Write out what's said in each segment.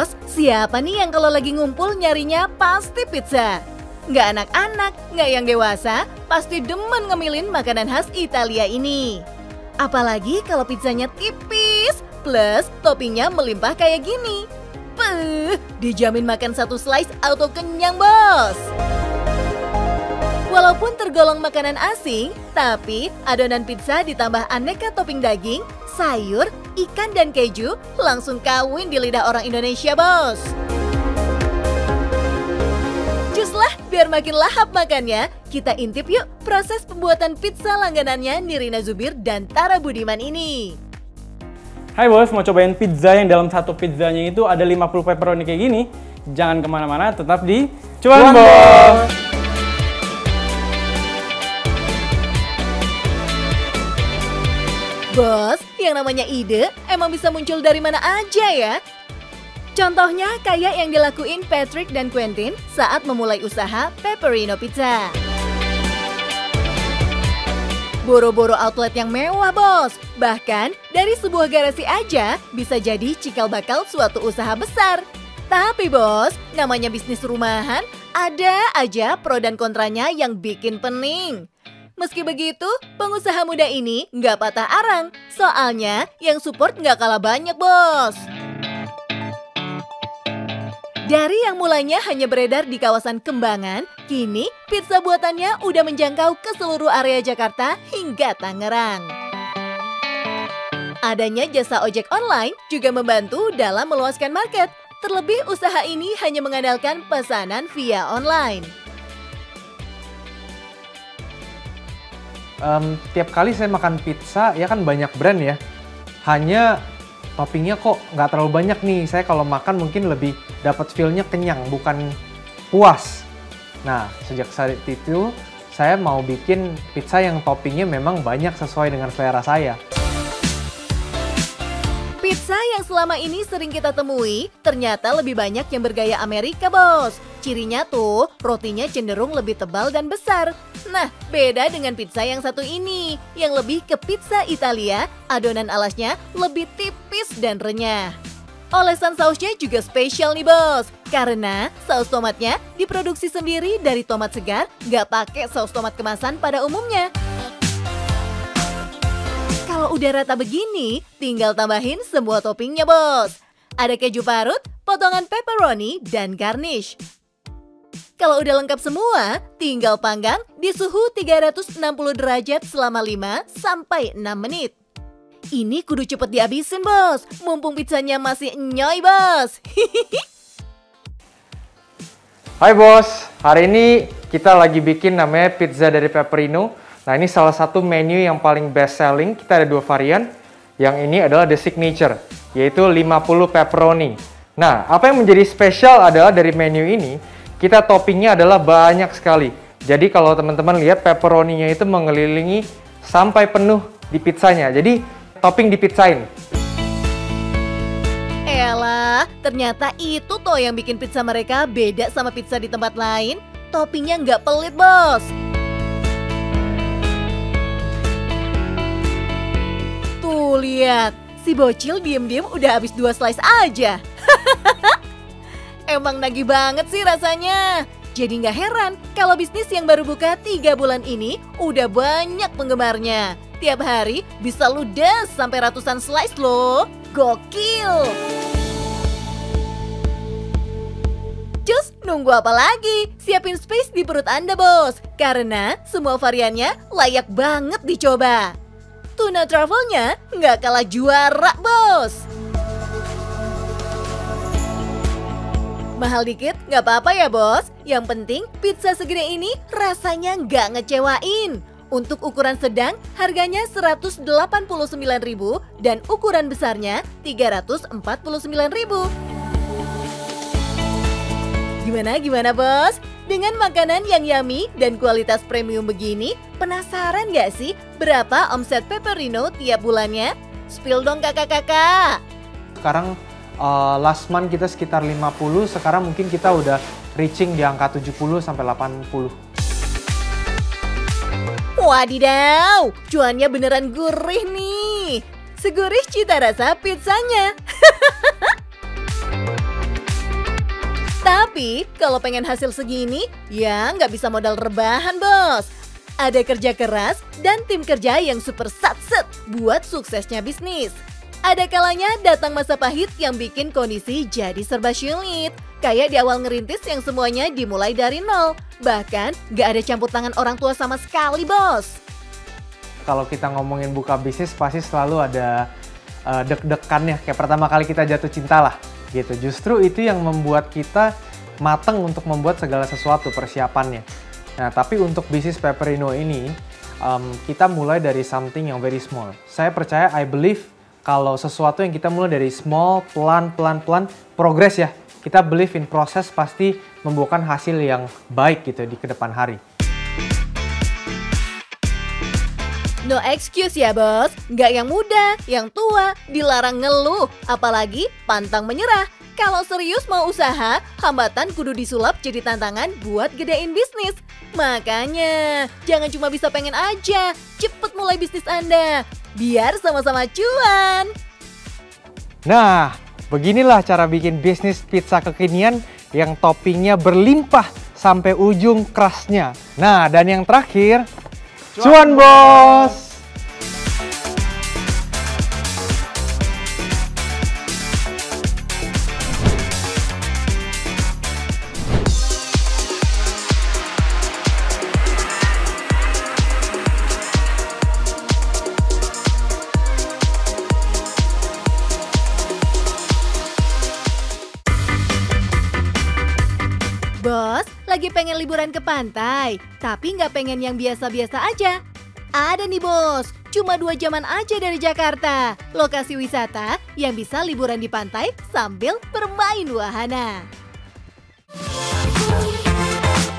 Bos, siapa nih yang kalau lagi ngumpul nyarinya pasti pizza? Nggak anak-anak, nggak yang dewasa, pasti demen ngemilin makanan khas Italia ini. Apalagi kalau pizzanya tipis, plus toppingnya melimpah kayak gini. Dijamin makan satu slice auto kenyang, bos. Walaupun tergolong makanan asing, tapi adonan pizza ditambah aneka topping daging, sayur, ikan, dan keju langsung kawin di lidah orang Indonesia, bos. Cus lah, biar makin lahap makannya, kita intip yuk proses pembuatan pizza langganannya Nirina Zubir dan Tara Budiman ini. Hai bos, mau cobain pizza yang dalam satu pizzanya itu ada 50 pepperoni kayak gini? Jangan kemana-mana, tetap di Cuan Bos! Bos, yang namanya ide emang bisa muncul dari mana aja ya? Contohnya kayak yang dilakuin Patrick dan Quentin saat memulai usaha Pepperino Pizza. Boro-boro outlet yang mewah, bos. Bahkan dari sebuah garasi aja bisa jadi cikal bakal suatu usaha besar. Tapi bos, namanya bisnis rumahan, ada aja pro dan kontranya yang bikin pening. Meski begitu, pengusaha muda ini nggak patah arang. Soalnya yang support nggak kalah banyak, bos. Dari yang mulanya hanya beredar di kawasan Kembangan, kini pizza buatannya udah menjangkau ke seluruh area Jakarta hingga Tangerang. Adanya jasa ojek online juga membantu dalam meluaskan market. Terlebih usaha ini hanya mengandalkan pesanan via online. Tiap kali saya makan pizza, ya kan banyak brand ya. Hanya toppingnya kok nggak terlalu banyak nih. Saya kalau makan mungkin lebih dapat feel-nya kenyang, bukan puas. Nah, sejak saat itu saya mau bikin pizza yang toppingnya memang banyak sesuai dengan selera saya. Pizza yang selama ini sering kita temui ternyata lebih banyak yang bergaya Amerika, bos. Cirinya tuh rotinya cenderung lebih tebal dan besar. Nah, beda dengan pizza yang satu ini, yang lebih ke pizza Italia, adonan alasnya lebih tipis dan renyah. Olesan sausnya juga spesial nih, bos. Karena saus tomatnya diproduksi sendiri dari tomat segar, nggak pakai saus tomat kemasan pada umumnya. Kalau udah rata begini, tinggal tambahin semua toppingnya, bos. Ada keju parut, potongan pepperoni, dan garnish. Kalau udah lengkap semua, tinggal panggang di suhu 360 derajat selama 5-6 menit. Ini kudu cepet dihabisin, bos. Mumpung pizzanya masih nyoy, bos. Hai bos, hari ini kita lagi bikin namanya pizza dari Pepperino. Nah, ini salah satu menu yang paling best selling. Kita ada 2 varian. Yang ini adalah the signature, yaitu 50 pepperoni. Nah, apa yang menjadi spesial adalah dari menu ini, kita toppingnya adalah banyak sekali. Jadi kalau teman-teman lihat pepperoninya itu mengelilingi sampai penuh di pizzanya. Jadi topping dipizzain. Elah, ternyata itu toh yang bikin pizza mereka beda sama pizza di tempat lain. Toppingnya nggak pelit, bos. Tuh, lihat. Si bocil diem-diem udah habis 2 slice aja. Emang nagih banget sih rasanya. Jadi nggak heran kalau bisnis yang baru buka 3 bulan ini udah banyak penggemarnya. Tiap hari bisa ludes sampai ratusan slice loh. Gokil! Cus, nunggu apa lagi? Siapin space di perut Anda, bos. Karena semua variannya layak banget dicoba. Tuna truffle-nya nggak kalah juara, bos. Mahal dikit nggak apa-apa ya, bos. Yang penting pizza segede ini rasanya nggak ngecewain. Untuk ukuran sedang harganya Rp189.000 dan ukuran besarnya Rp349.000. Gimana bos? Dengan makanan yang yummy dan kualitas premium begini, penasaran nggak sih berapa omset Pepperino tiap bulannya? Spill dong kakak-kakak. Sekarang last month kita sekitar 50, sekarang mungkin kita udah reaching di angka 70 sampai 80. Wadidaw, cuannya beneran gurih nih. Segurih cita rasa pizzanya. Tapi kalau pengen hasil segini, ya nggak bisa modal rebahan bos. Ada kerja keras dan tim kerja yang super satset buat suksesnya bisnis. Ada kalanya datang masa pahit yang bikin kondisi jadi serba sulit. Kayak di awal ngerintis yang semuanya dimulai dari nol. Bahkan nggak ada campur tangan orang tua sama sekali bos. Kalau kita ngomongin buka bisnis pasti selalu ada deg-degannya. Kayak pertama kali kita jatuh cinta lah gitu. Justru itu yang membuat kita mateng untuk membuat segala sesuatu persiapannya. Nah, tapi untuk bisnis Pepperino ini, kita mulai dari something yang very small. Saya percaya, I believe, kalau sesuatu yang kita mulai dari small, pelan, progress ya. Kita believe in proses pasti membuahkan hasil yang baik gitu di kedepan hari. No excuse ya bos, nggak yang muda, yang tua, dilarang ngeluh, apalagi pantang menyerah. Kalau serius mau usaha, hambatan kudu disulap jadi tantangan buat gedein bisnis. Makanya, jangan cuma bisa pengen aja, cepet mulai bisnis Anda, biar sama-sama cuan. Nah, beginilah cara bikin bisnis pizza kekinian yang toppingnya berlimpah sampai ujung crustnya. Nah, dan yang terakhir, cuan bos! Bos, lagi pengen liburan ke pantai, tapi nggak pengen yang biasa-biasa aja. Ada nih bos, cuma 2 jaman aja dari Jakarta. Lokasi wisata yang bisa liburan di pantai sambil bermain wahana.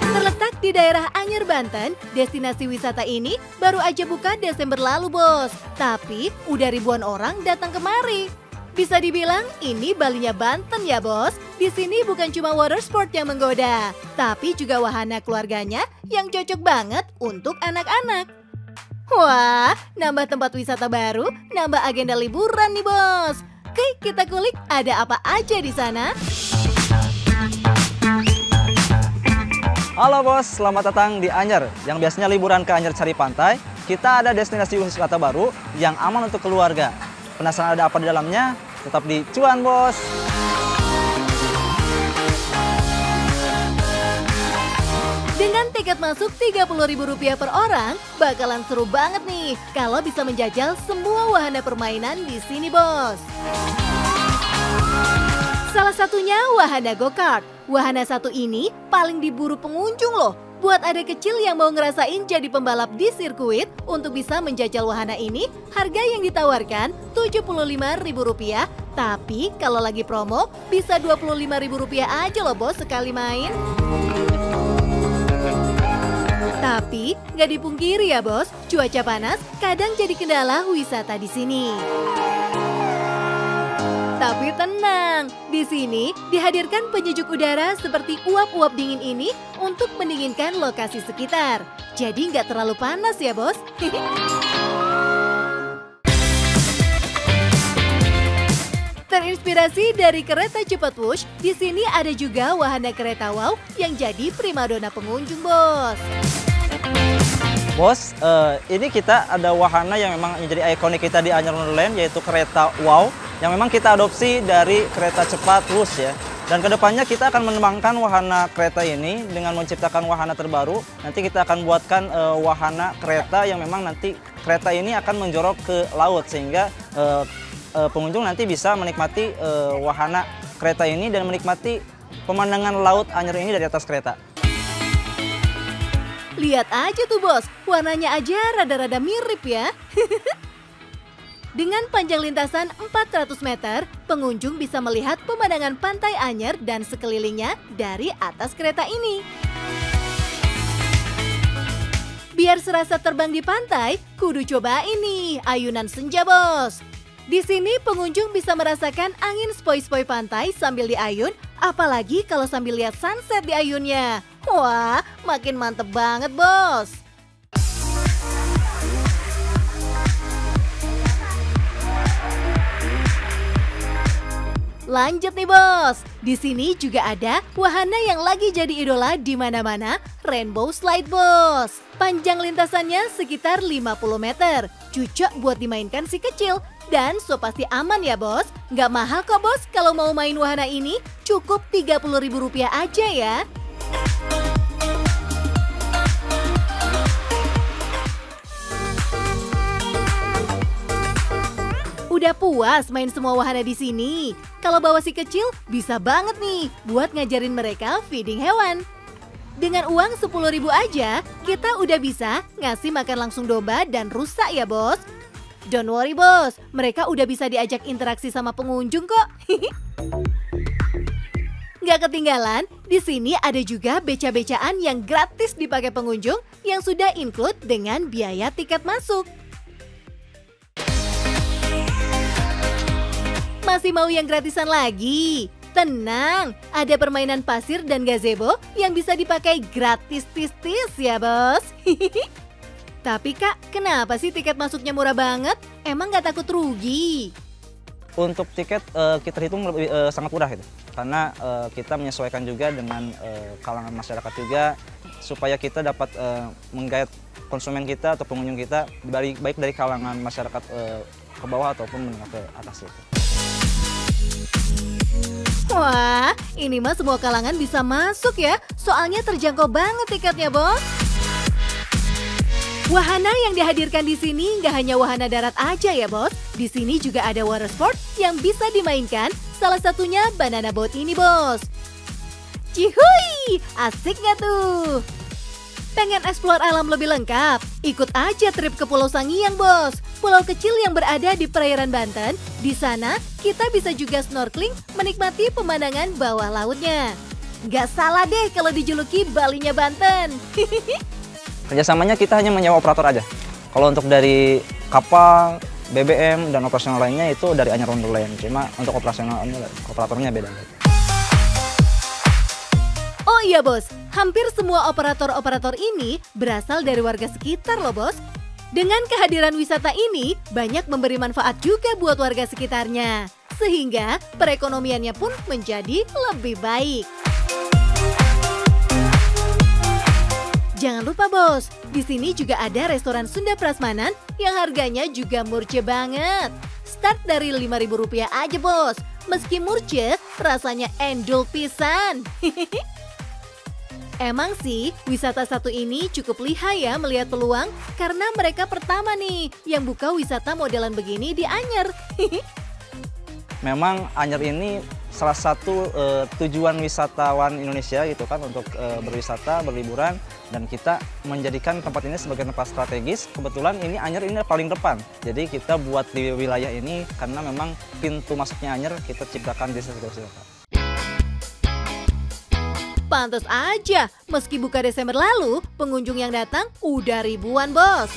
Terletak di daerah Anyer, Banten, destinasi wisata ini baru aja buka Desember lalu bos. Tapi udah ribuan orang datang kemari. Bisa dibilang ini Balinya Banten ya bos. Di sini bukan cuma water sport yang menggoda, tapi juga wahana keluarganya yang cocok banget untuk anak-anak. Wah, nambah tempat wisata baru, nambah agenda liburan nih bos. Oke, kita kulik ada apa aja di sana. Halo bos, selamat datang di Anyer. Yang biasanya liburan ke Anyer cari pantai, kita ada destinasi wisata baru yang aman untuk keluarga. Penasaran ada apa di dalamnya? Tetap di Cuan bos. Dengan tiket masuk Rp30.000 per orang, bakalan seru banget nih kalau bisa menjajal semua wahana permainan di sini bos. Salah satunya wahana go-kart. Wahana satu ini paling diburu pengunjung loh. Buat adik kecil yang mau ngerasain jadi pembalap di sirkuit, untuk bisa menjajal wahana ini, harga yang ditawarkan Rp75.000. Tapi kalau lagi promo, bisa Rp25.000 aja loh bos sekali main. Tapi nggak dipungkiri ya bos, cuaca panas kadang jadi kendala wisata di sini. Tapi tenang, di sini dihadirkan penyejuk udara seperti uap-uap dingin ini untuk mendinginkan lokasi sekitar. Jadi nggak terlalu panas ya bos. Terinspirasi dari kereta cepat Wush, di sini ada juga wahana kereta wow yang jadi primadona pengunjung bos. Bos, ini kita ada wahana yang memang menjadi ikonik kita di Anyer Wonderland, yaitu kereta wow, yang memang kita adopsi dari kereta cepat Wush ya. Dan kedepannya kita akan mengembangkan wahana kereta ini dengan menciptakan wahana terbaru. Nanti kita akan buatkan wahana kereta yang memang nanti kereta ini akan menjorok ke laut, sehingga pengunjung nanti bisa menikmati wahana kereta ini dan menikmati pemandangan laut Anyer ini dari atas kereta. Lihat aja tuh bos, warnanya aja rada-rada mirip ya. Dengan panjang lintasan 400 meter, pengunjung bisa melihat pemandangan pantai Anyer dan sekelilingnya dari atas kereta ini. Biar serasa terbang di pantai, kudu coba ini ayunan senja bos. Di sini pengunjung bisa merasakan angin sepoi-sepoi pantai sambil diayun, apalagi kalau sambil lihat sunset di ayunnya. Wah, makin mantep banget bos. Lanjut nih bos, di sini juga ada wahana yang lagi jadi idola di mana-mana, Rainbow Slide bos. Panjang lintasannya sekitar 50 meter, cocok buat dimainkan si kecil. Dan so pasti aman ya bos, nggak mahal kok bos kalau mau main wahana ini, cukup Rp30.000 aja ya. Udah puas main semua wahana di sini? Kalau bawa si kecil, bisa banget nih buat ngajarin mereka feeding hewan. Dengan uang 10.000 aja, kita udah bisa ngasih makan langsung domba dan rusa ya bos. Don't worry bos, mereka udah bisa diajak interaksi sama pengunjung kok. Nggak ketinggalan, di sini ada juga beca-becaan yang gratis dipakai pengunjung yang sudah include dengan biaya tiket masuk. Masih mau yang gratisan lagi? Tenang, ada permainan pasir dan gazebo yang bisa dipakai gratis tis-tis ya bos. Tapi kak, kenapa sih tiket masuknya murah banget? Emang nggak takut rugi? Untuk tiket kita hitung lebih sangat murah itu, karena kita menyesuaikan juga dengan kalangan masyarakat juga, supaya kita dapat menggait konsumen kita atau pengunjung kita, baik dari kalangan masyarakat ke bawah ataupun menengah ke atas itu. Wah, ini mah semua kalangan bisa masuk ya, soalnya terjangkau banget tiketnya bos. Wahana yang dihadirkan di sini nggak hanya wahana darat aja ya bos. Di sini juga ada water sport yang bisa dimainkan, salah satunya banana boat ini bos. Cihuy, asik nggak tuh? Pengen explore alam lebih lengkap? Ikut aja trip ke Pulau Sangiang bos. Pulau kecil yang berada di perairan Banten. Di sana kita bisa juga snorkeling menikmati pemandangan bawah lautnya. Nggak salah deh kalau dijuluki Balinya Banten. Kerjasamanya kita hanya menyewa operator aja. Kalau untuk dari kapal, BBM, dan operasional lainnya itu dari Anyar Wonderland. Cuma untuk operatornya beda. Oh iya bos, hampir semua operator-operator ini berasal dari warga sekitar loh bos. Dengan kehadiran wisata ini, banyak memberi manfaat juga buat warga sekitarnya. Sehingga perekonomiannya pun menjadi lebih baik. Jangan lupa bos, di sini juga ada restoran Sunda Prasmanan yang harganya juga murce banget. Start dari Rp5.000 aja bos, meski murce rasanya endul pisan. Emang sih, wisata satu ini cukup lihai ya melihat peluang karena mereka pertama nih yang buka wisata modelan begini di Anyer. Memang Anyer ini salah satu tujuan wisatawan Indonesia gitu kan untuk berwisata, berliburan, dan kita menjadikan tempat ini sebagai tempat strategis. Kebetulan ini Anyer ini paling depan. Jadi kita buat di wilayah ini karena memang pintu masuknya Anyer kita ciptakan di destinasi wisata. Pantes aja, meski buka Desember lalu, pengunjung yang datang udah ribuan bos.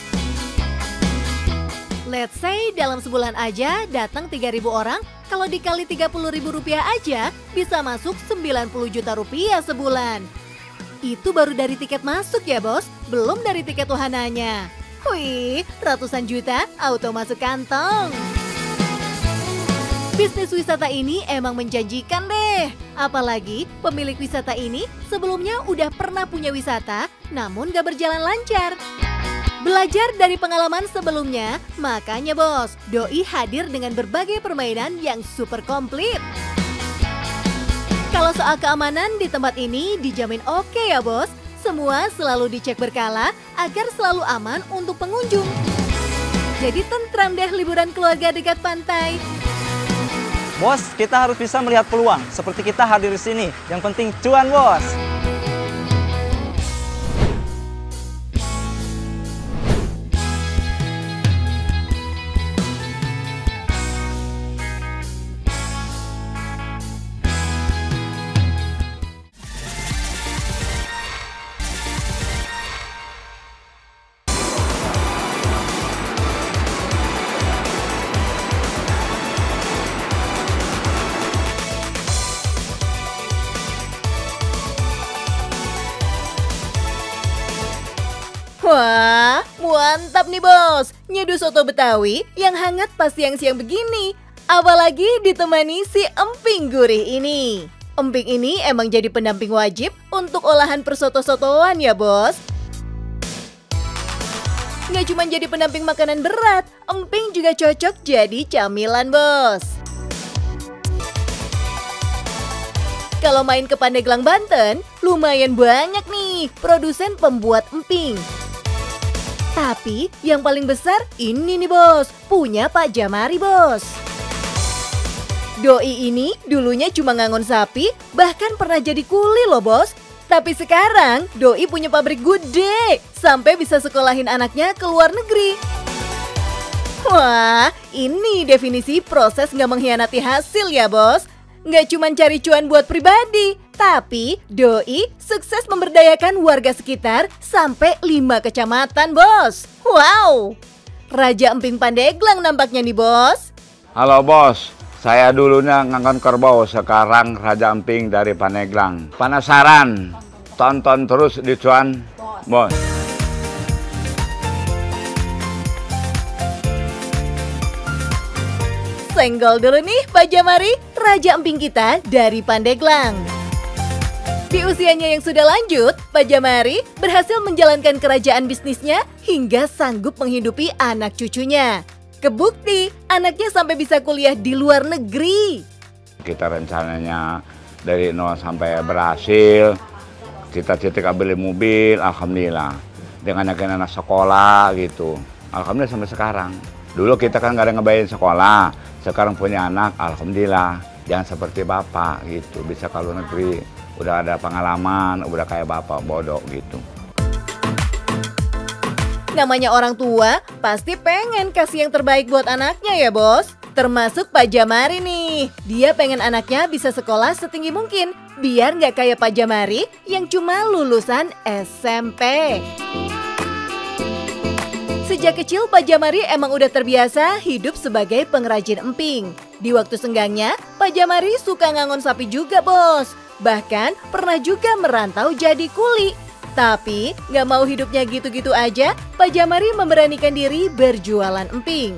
Let's say dalam sebulan aja datang 3.000 orang, kalau dikali Rp30.000 aja bisa masuk Rp90 juta sebulan. Itu baru dari tiket masuk ya bos, belum dari tiket wahananya. Wih, ratusan juta auto masuk kantong. Bisnis wisata ini emang menjanjikan deh. Apalagi pemilik wisata ini sebelumnya udah pernah punya wisata, namun gak berjalan lancar. Belajar dari pengalaman sebelumnya, makanya bos, Doi hadir dengan berbagai permainan yang super komplit. Kalau soal keamanan di tempat ini dijamin oke ya bos. Semua selalu dicek berkala agar selalu aman untuk pengunjung. Jadi tentram deh liburan keluarga dekat pantai. Bos, kita harus bisa melihat peluang seperti kita hadir di sini. Yang penting cuan bos. Wah, mantap nih bos. Nyeduh soto Betawi yang hangat pas siang-siang begini. Apalagi ditemani si emping gurih ini. Emping ini emang jadi pendamping wajib untuk olahan persoto-sotoan ya bos. Nggak cuma jadi pendamping makanan berat, emping juga cocok jadi camilan bos. Kalau main ke Pandeglang, Banten, lumayan banyak nih produsen pembuat emping. Tapi yang paling besar ini nih bos, punya Pak Jamari bos. Doi ini dulunya cuma ngangon sapi, bahkan pernah jadi kuli loh bos. Tapi sekarang Doi punya pabrik gede, sampai bisa sekolahin anaknya ke luar negeri. Wah, ini definisi proses nggak mengkhianati hasil ya bos. Nggak cuma cari cuan buat pribadi, tapi Doi sukses memberdayakan warga sekitar sampai 5 kecamatan bos. Wow, Raja Emping Pandeglang nampaknya nih bos. Halo bos, saya dulunya ngangkon kerbau, sekarang Raja Emping dari Pandeglang. Penasaran? Tonton terus di Cuan Bos. Senggol dulu nih Pak Jamari, Raja Emping kita dari Pandeglang. Di usianya yang sudah lanjut, Pak Jamari berhasil menjalankan kerajaan bisnisnya hingga sanggup menghidupi anak cucunya. Kebukti, anaknya sampai bisa kuliah di luar negeri. Kita rencananya dari nol sampai berhasil. Cita-cita beli mobil, alhamdulillah. Dengan anak sekolah gitu, alhamdulillah sampai sekarang. Dulu kita kan nggak ada ngebayarin sekolah, sekarang punya anak, alhamdulillah. Jangan seperti bapak gitu, bisa ke luar negeri. Udah ada pengalaman, udah kayak bapak bodoh gitu. Namanya orang tua, pasti pengen kasih yang terbaik buat anaknya ya bos. Termasuk Pak Jamari nih, dia pengen anaknya bisa sekolah setinggi mungkin, biar nggak kayak Pak Jamari yang cuma lulusan SMP. Sejak kecil Pak Jamari emang udah terbiasa hidup sebagai pengrajin emping. Di waktu senggangnya, Pak Jamari suka ngangon sapi juga bos. Bahkan pernah juga merantau jadi kuli. Tapi nggak mau hidupnya gitu-gitu aja, Pak Jamari memberanikan diri berjualan emping.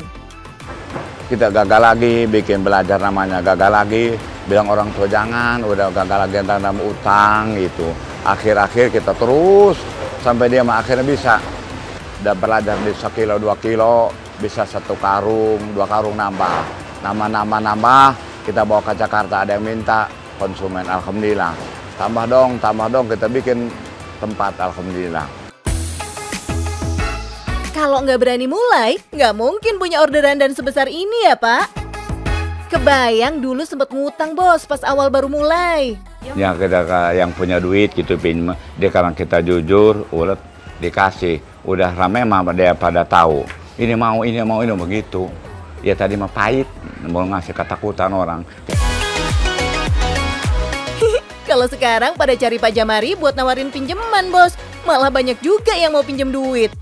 Kita gagal lagi, bikin belajar namanya gagal lagi. Bilang orang tua jangan, udah gagal lagi tanam utang gitu. Akhir-akhir kita terus sampai dia akhirnya bisa. Udah belajar di 1 kilo, 2 kilo, bisa 1 karung, 2 karung nambah. Nambah, kita bawa ke Jakarta, ada yang minta, konsumen, alhamdulillah. Tambah dong, kita bikin tempat, alhamdulillah. Kalau nggak berani mulai, nggak mungkin punya orderan dan sebesar ini ya Pak. Kebayang dulu sempet ngutang bos pas awal baru mulai. Ya kita yang punya duit gitu, dia karena kita jujur, ulet dikasih. Udah rame mah dia pada tahu. Ini mau begitu. Ya tadi mah pahit, mau ngasih ketakutan orang. Kalau sekarang pada cari Pak Jamari buat nawarin pinjaman bos. Malah banyak juga yang mau pinjam duit.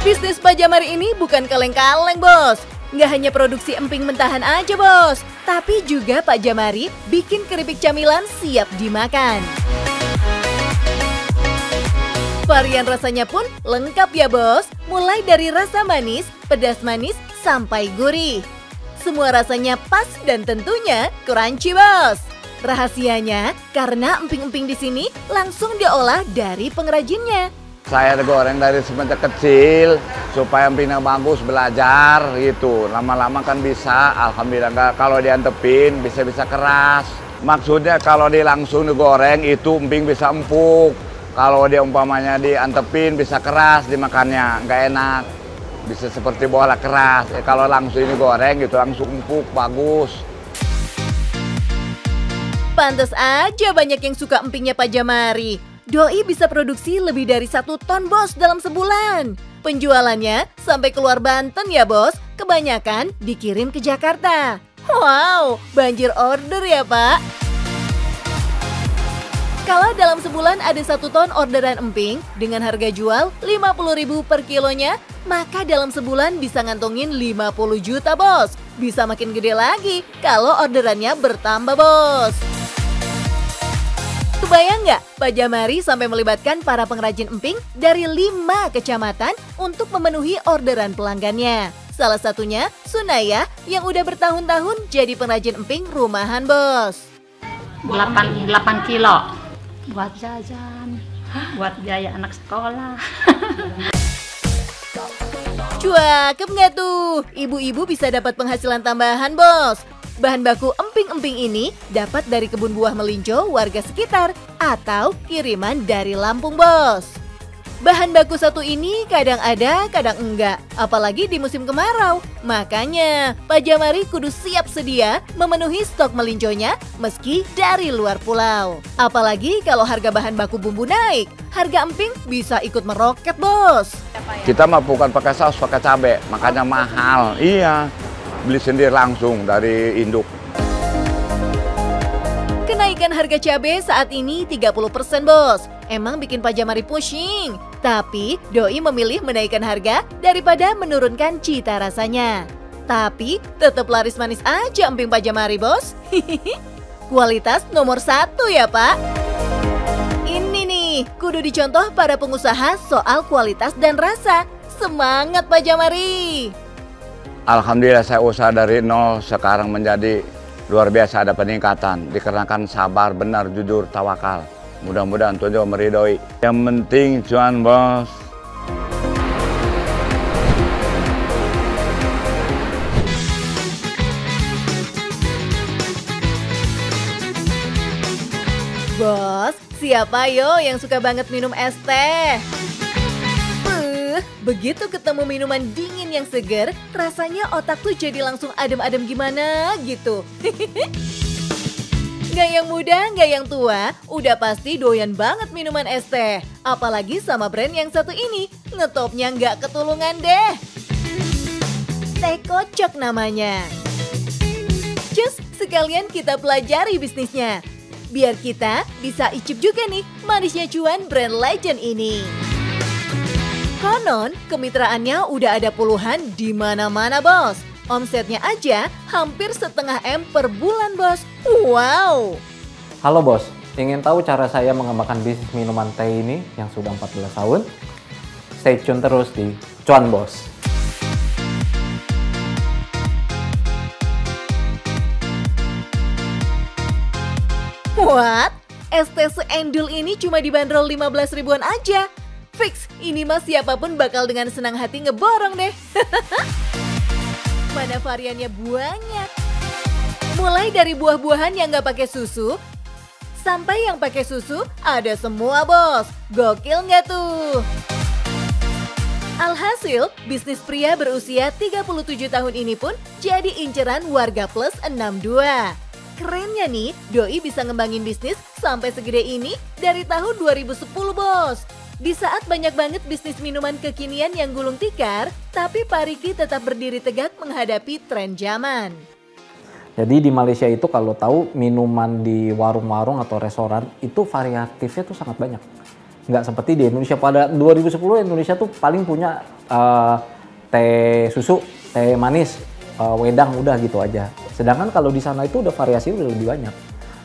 Bisnis Pak Jamari ini bukan kaleng-kaleng bos. Nggak hanya produksi emping mentahan aja bos. Tapi juga Pak Jamari bikin keripik camilan siap dimakan. Varian rasanya pun lengkap ya bos, mulai dari rasa manis, pedas manis, sampai gurih. Semua rasanya pas dan tentunya crunchy bos. Rahasianya karena emping-emping di sini langsung diolah dari pengrajinnya. Saya goreng dari semenjak kecil supaya empingnya bagus, belajar gitu. Lama-lama kan bisa, alhamdulillah kalau diantepin bisa keras. Maksudnya kalau langsung digoreng itu emping bisa empuk. Kalau dia umpamanya diantepin bisa keras dimakannya, nggak enak. Bisa seperti bola keras. Kalau langsung ini goreng gitu langsung empuk, bagus. Pantes aja banyak yang suka empingnya Pak Jamari. Doi bisa produksi lebih dari 1 ton bos dalam sebulan. Penjualannya sampai keluar Banten ya bos, kebanyakan dikirim ke Jakarta. Wow, banjir order ya Pak. Kalau dalam sebulan ada 1 ton orderan emping dengan harga jual 50.000 per kilonya, maka dalam sebulan bisa ngantongin 50 juta bos. Bisa makin gede lagi kalau orderannya bertambah bos. Kebayang nggak Pak Jamari sampai melibatkan para pengrajin emping dari 5 kecamatan untuk memenuhi orderan pelanggannya. Salah satunya Sunayah yang udah bertahun-tahun jadi pengrajin emping rumahan, Bos. 8 kilo buat jajan, buat biaya anak sekolah. Cakep nggak tuh? Ibu-ibu bisa dapat penghasilan tambahan, Bos. Bahan baku emping-emping ini dapat dari kebun buah melinjo warga sekitar atau kiriman dari Lampung, Bos. Bahan baku satu ini kadang ada, kadang enggak, apalagi di musim kemarau. Makanya, Pak Jamari kudu siap sedia memenuhi stok melinjonya meski dari luar pulau. Apalagi kalau harga bahan baku bumbu naik, harga emping bisa ikut meroket, Bos. Kita mah bukan pakai saus, pakai cabai, makanya mahal. Iya, beli sendiri langsung dari induk. Kenaikan harga cabai saat ini 30%, Bos. Emang bikin Pak Jamari pusing. Tapi Doi memilih menaikkan harga daripada menurunkan cita rasanya. Tapi tetap laris manis aja emping Pak Jamari, Bos. Kualitas nomor 1 ya, Pak. Ini nih, kudu dicontoh para pengusaha soal kualitas dan rasa. Semangat Pak Jamari. Alhamdulillah saya usaha dari nol sekarang menjadi luar biasa, ada peningkatan. Dikarenakan sabar, benar, jujur, tawakal. Mudah-mudahan Tuhan juga meridhoi. Yang penting cuan, Bos. Bos, siapa yo yang suka banget minum es teh? Begitu ketemu minuman dingin yang seger, rasanya otak tuh jadi langsung adem-adem gimana gitu. Nggak yang muda, nggak yang tua, udah pasti doyan banget minuman es teh. Apalagi sama brand yang satu ini, ngetopnya nggak ketulungan deh. Teh Kocok namanya. Cus, sekalian kita pelajari bisnisnya. Biar kita bisa icip juga nih manisnya cuan brand legend ini. Konon, kemitraannya udah ada puluhan di mana-mana, Bos. Omsetnya aja hampir 1,5 M per bulan, Bos. Wow! Halo Bos, ingin tahu cara saya mengembangkan bisnis minuman teh ini yang sudah 14 tahun? Stay tune terus di Cuan Bos. What? Es teh seendul ini cuma dibanderol 15 ribuan aja. Fix, ini mah siapapun bakal dengan senang hati ngeborong deh. Mana variannya banyak. Mulai dari buah-buahan yang nggak pakai susu, sampai yang pakai susu ada semua, Bos. Gokil nggak tuh? Alhasil, bisnis pria berusia 37 tahun ini pun jadi inceran warga plus 62. Kerennya nih, Doi bisa ngembangin bisnis sampai segede ini dari tahun 2010, Bos. Di saat banyak banget bisnis minuman kekinian yang gulung tikar, tapi Pak Riki tetap berdiri tegak menghadapi tren zaman. Jadi di Malaysia itu kalau tahu minuman di warung-warung atau restoran itu variatifnya tuh sangat banyak. Nggak seperti di Indonesia. Pada 2010 Indonesia tuh paling punya teh susu, teh manis, wedang, udah gitu aja. Sedangkan kalau di sana itu udah variasi udah lebih banyak.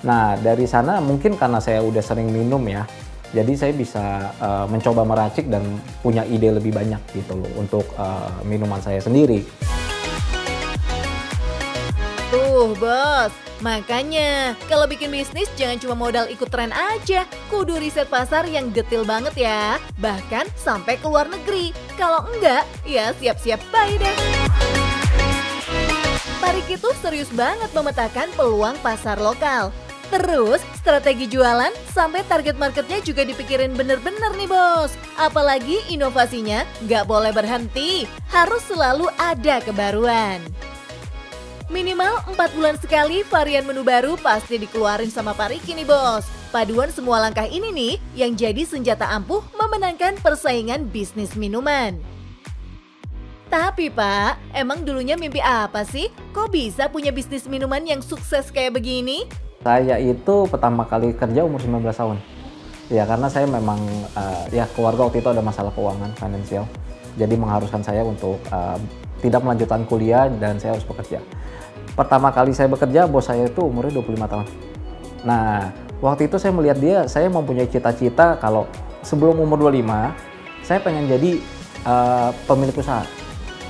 Nah dari sana mungkin karena saya udah sering minum ya, jadi saya bisa mencoba meracik dan punya ide lebih banyak gitu loh untuk minuman saya sendiri. Tuh Bos, makanya kalau bikin bisnis jangan cuma modal ikut tren aja. Kudu riset pasar yang detail banget ya. Bahkan sampai ke luar negeri. Kalau enggak, ya siap-siap bye deh. Pak Riki tuh serius banget memetakan peluang pasar lokal. Terus, strategi jualan sampai target marketnya juga dipikirin bener-bener nih, Bos. Apalagi inovasinya nggak boleh berhenti, harus selalu ada kebaruan. Minimal 4 bulan sekali varian menu baru pasti dikeluarin sama Pak Riki nih, Bos. Paduan semua langkah ini nih yang jadi senjata ampuh memenangkan persaingan bisnis minuman. Tapi Pak, emang dulunya mimpi apa sih? Kok bisa punya bisnis minuman yang sukses kayak begini? Saya itu pertama kali kerja umur 19 tahun. Ya karena saya memang, ya keluarga waktu itu ada masalah keuangan, finansial. Jadi mengharuskan saya untuk tidak melanjutkan kuliah dan saya harus bekerja. Pertama kali saya bekerja, bos saya itu umurnya 25 tahun. Nah, waktu itu saya melihat dia, saya mempunyai cita-cita kalau sebelum umur 25, saya pengen jadi pemilik usaha.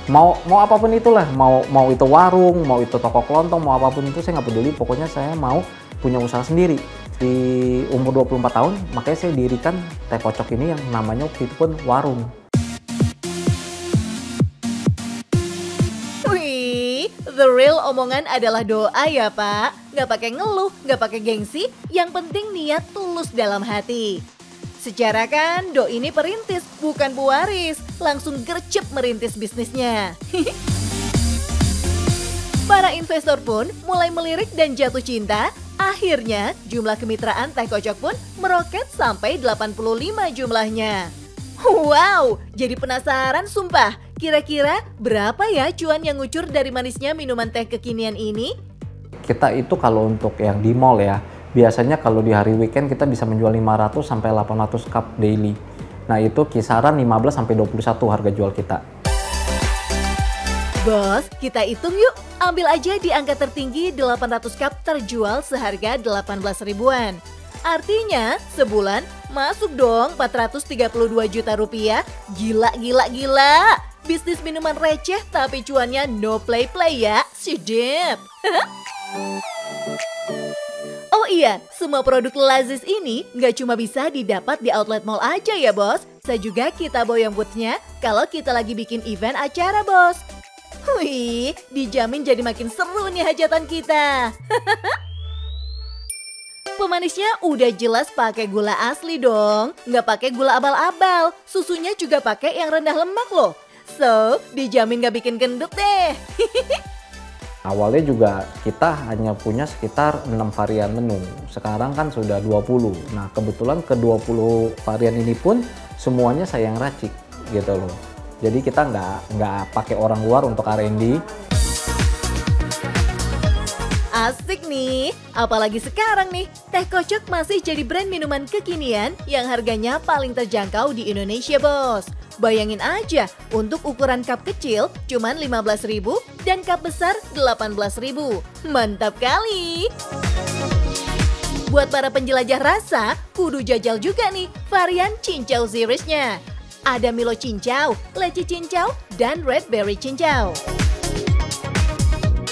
Mau apapun itulah, mau itu warung, mau itu toko kelontong, mau apapun itu saya nggak peduli. Pokoknya saya mau punya usaha sendiri. Di umur 24 tahun, makanya saya dirikan Teh Kocok ini yang namanya waktu itu pun warung. Wih, the real omongan adalah doa ya Pak. Nggak pakai ngeluh, nggak pakai gengsi, yang penting niat tulus dalam hati. Secara kan Do ini perintis, bukan pewaris, langsung gercep merintis bisnisnya. Para investor pun mulai melirik dan jatuh cinta. Akhirnya jumlah kemitraan Teh Kocok pun meroket sampai 85 jumlahnya. Wow, jadi penasaran sumpah. Kira-kira berapa ya cuan yang ngucur dari manisnya minuman teh kekinian ini? Kita itu kalau untuk yang di mall ya, biasanya kalau di hari weekend kita bisa menjual 500 sampai 800 cup daily. Nah itu kisaran 15 sampai 21 harga jual kita. Bos, kita hitung yuk. Ambil aja di angka tertinggi 800 cup terjual seharga 18 ribuan. Artinya sebulan masuk dong 432 juta rupiah. Gila. Bisnis minuman receh tapi cuannya no play-play ya. Sidip. Oh iya, semua produk Lazis ini nggak cuma bisa didapat di outlet mall aja ya bos. Saya juga kita boyong booth-nya kalau kita lagi bikin event acara bos. Wih, dijamin jadi makin seru nih hajatan kita. Pemanisnya udah jelas pakai gula asli dong, nggak pakai gula abal-abal. Susunya juga pakai yang rendah lemak loh. So, dijamin nggak bikin gendut deh. Awalnya juga kita hanya punya sekitar 6 varian menu. Sekarang kan sudah 20. Nah kebetulan ke 20 varian ini pun semuanya saya yang racik gitu loh. Jadi kita nggak pakai orang luar untuk R&D. Asik nih, apalagi sekarang nih, Teh Kocok masih jadi brand minuman kekinian yang harganya paling terjangkau di Indonesia bos. Bayangin aja, untuk ukuran cup kecil cuman 15.000 dan cup besar 18.000. Mantap kali! Buat para penjelajah rasa, kudu jajal juga nih varian Cincau series-nya. Ada Milo Cincau, Leci Cincau, dan Red Berry Cincau.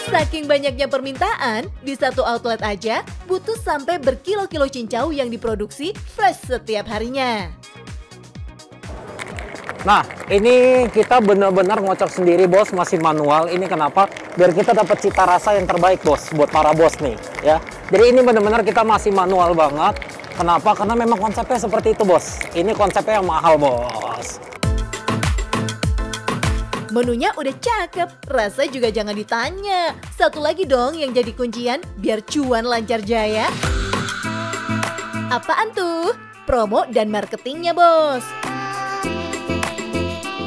Saking banyaknya permintaan, di satu outlet aja butuh sampai berkilo-kilo cincau yang diproduksi fresh setiap harinya. Nah, ini kita benar-benar ngocok sendiri bos, masih manual. Ini kenapa? Biar kita dapat cita rasa yang terbaik bos, buat para bos nih ya. Jadi ini benar-benar kita masih manual banget. Kenapa? Karena memang konsepnya seperti itu bos. Ini konsepnya yang mahal bos. Menunya udah cakep, rasa juga jangan ditanya. Satu lagi dong yang jadi kuncian biar cuan lancar jaya. Apaan tuh? Promo dan marketingnya bos.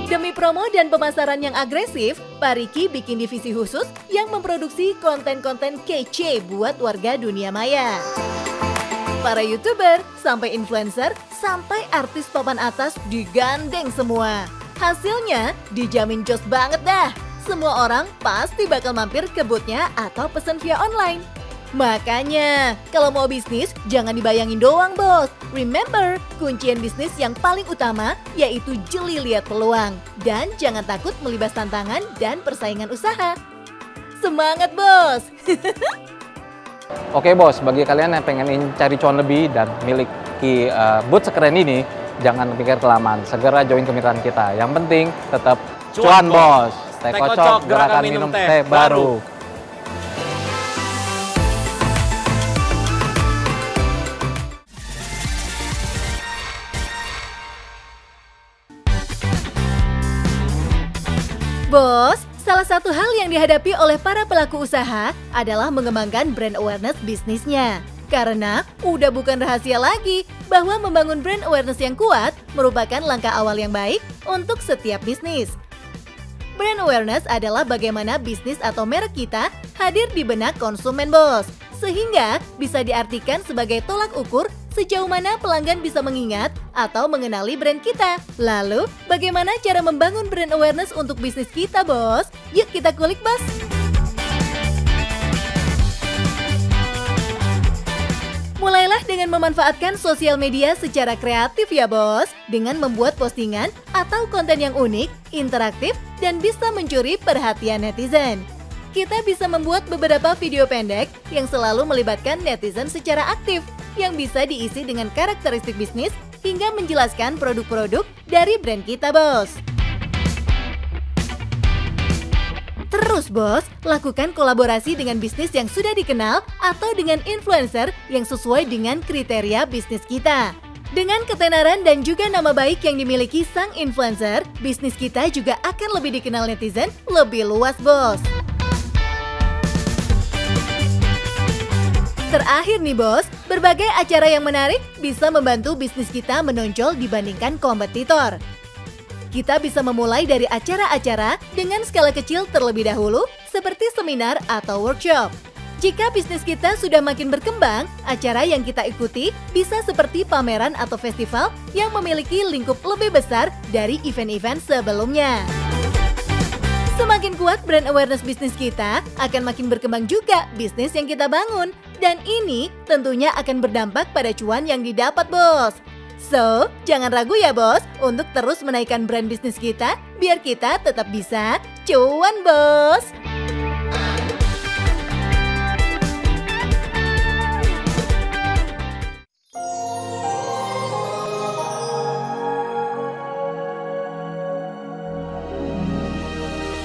Demi promo dan pemasaran yang agresif, Pak Riki bikin divisi khusus yang memproduksi konten-konten kece buat warga dunia maya. Para YouTuber, sampai influencer, sampai artis papan atas digandeng semua. Hasilnya dijamin jos banget dah. Semua orang pasti bakal mampir ke booth-nya atau pesan via online. Makanya, kalau mau bisnis, jangan dibayangin doang bos. Remember, kuncian bisnis yang paling utama yaitu jeli lihat peluang. Dan jangan takut melibas tantangan dan persaingan usaha. Semangat bos! Oke bos, bagi kalian yang pengen cari cuan lebih dan miliki booth sekeren ini, jangan pikir kelamaan, segera join kemitraan kita. Yang penting tetap cuan bos. Teh Kocok, gerakan minum teh baru. Bos, salah satu hal yang dihadapi oleh para pelaku usaha adalah mengembangkan brand awareness bisnisnya. Karena udah bukan rahasia lagi bahwa membangun brand awareness yang kuat merupakan langkah awal yang baik untuk setiap bisnis. Brand awareness adalah bagaimana bisnis atau merek kita hadir di benak konsumen bos. Sehingga bisa diartikan sebagai tolak ukur sejauh mana pelanggan bisa mengingat atau mengenali brand kita. Lalu, bagaimana cara membangun brand awareness untuk bisnis kita, bos? Yuk kita kulik, bos! Mulailah dengan dengan memanfaatkan sosial media secara kreatif ya bos, dengan membuat postingan atau konten yang unik, interaktif, dan bisa mencuri perhatian netizen. Kita bisa membuat beberapa video pendek yang selalu melibatkan netizen secara aktif, yang bisa diisi dengan karakteristik bisnis hingga menjelaskan produk-produk dari brand kita bos. Terus bos, lakukan kolaborasi dengan bisnis yang sudah dikenal atau dengan influencer yang sesuai dengan kriteria bisnis kita. Dengan ketenaran dan juga nama baik yang dimiliki sang influencer, bisnis kita juga akan lebih dikenal netizen lebih luas bos. Terakhir nih bos, berbagai acara yang menarik bisa membantu bisnis kita menonjol dibandingkan kompetitor. Kita bisa memulai dari acara-acara dengan skala kecil terlebih dahulu, seperti seminar atau workshop. Jika bisnis kita sudah makin berkembang, acara yang kita ikuti bisa seperti pameran atau festival yang memiliki lingkup lebih besar dari event-event sebelumnya. Semakin kuat brand awareness bisnis kita, akan makin berkembang juga bisnis yang kita bangun. Dan ini tentunya akan berdampak pada cuan yang didapat bos. So, jangan ragu ya bos untuk terus menaikkan brand bisnis kita biar kita tetap bisa cuan bos.